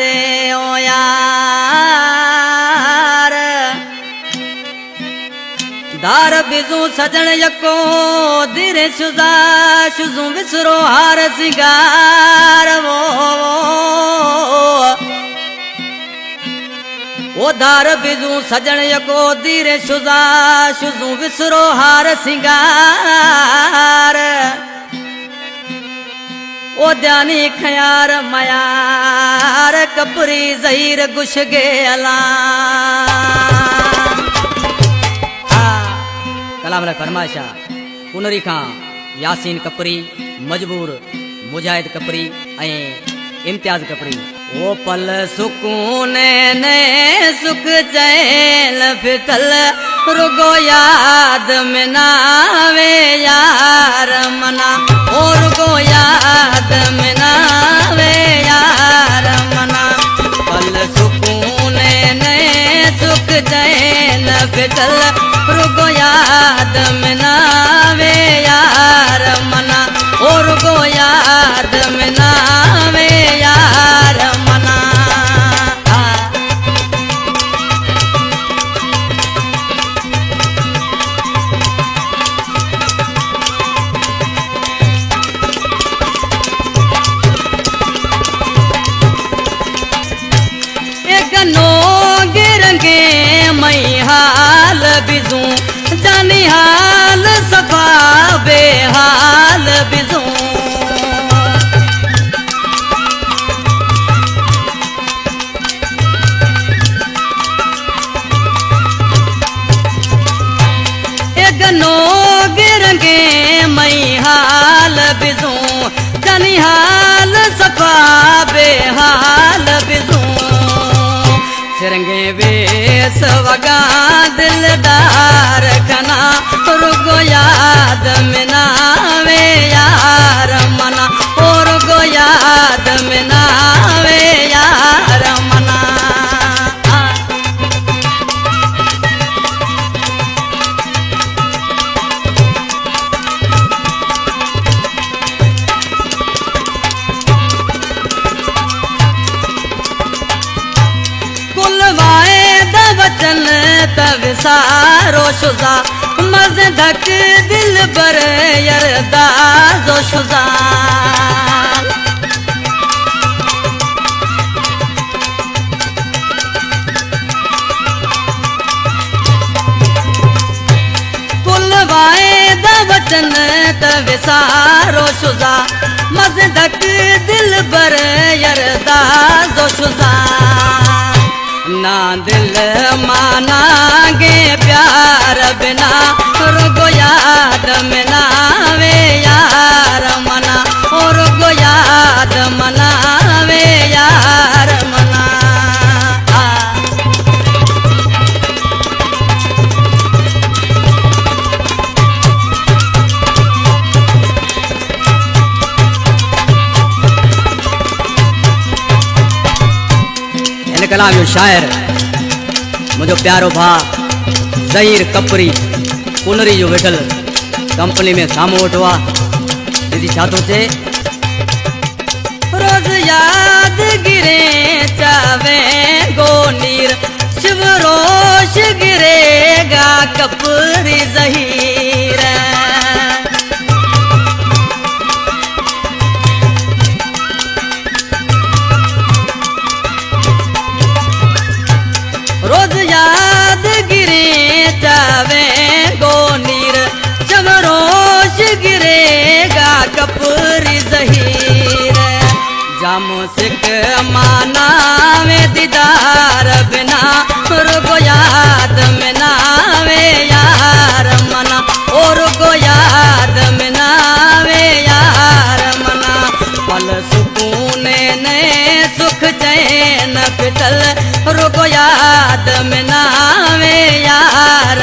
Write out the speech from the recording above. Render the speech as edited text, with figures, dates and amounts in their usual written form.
रे ओ यार दार बिजू सजन यको धीरे शुजा शुजू विसरो हार सिंगार वो धार बिजू सजन यको धीरे शुजा शुजू विसरो हार सिंगार ओ ध्यानी खयार मयार कपरी जहीर गुश गे अला कलाम फरमाइशा कुनरी खां यासीन कपरी मजबूर मुजाहिद कपरी इम्तियाज कपरी ओ पल सुकून ने सुख चैन फितल रुगो याद में नावे यार मना ओ रुगो याद में नावे यार मना पल सुकून ने सुख चैन फितल रुगो याद में नावे यार मना ओ रुगो याद में नावे यार मना एक नो गिरंगे मई हाल बिजू जानी हाल सफा बेहाल बिजू एक नो गिरंगे मई हाल बिजू जानी हाल सफा बेहाल बिजू सिरंगे वेस वगा दिलदार खना रुगो याद में नावे यार मना ओ रुगो याद में नावे यार मना वचन तब सारो शुजा मज धक दिल बर यरदा जो शुजा कुलवाए द वचन तब सारो शुजा मज धक दिल बर यरदा जो शुजा ना दिल मानागे प्यार बिना रुगो याद में नावे यार मना ओ रुगो याद मनावे यार मना इन कलाम जो शायर मुझो प्यारो भा ज़हीर कपरी कुनरी जो वेठल कंपनी में सामू वठवा दीदी छा तो चे रोज याद गिरे चावे गोनीर शिव रोश गिरेगा कपरी ज़हीर रोज याद गिरे जावे गोनीर चमरोश गिरेगा कपरी ज़हीर जामो सिक माना में दीदार बिना रुगो याद में नावे यार मना ओ रुगो याद में नावे यार मना पल सुकून ने सुख चैन फितल रुगो याद में नावे यार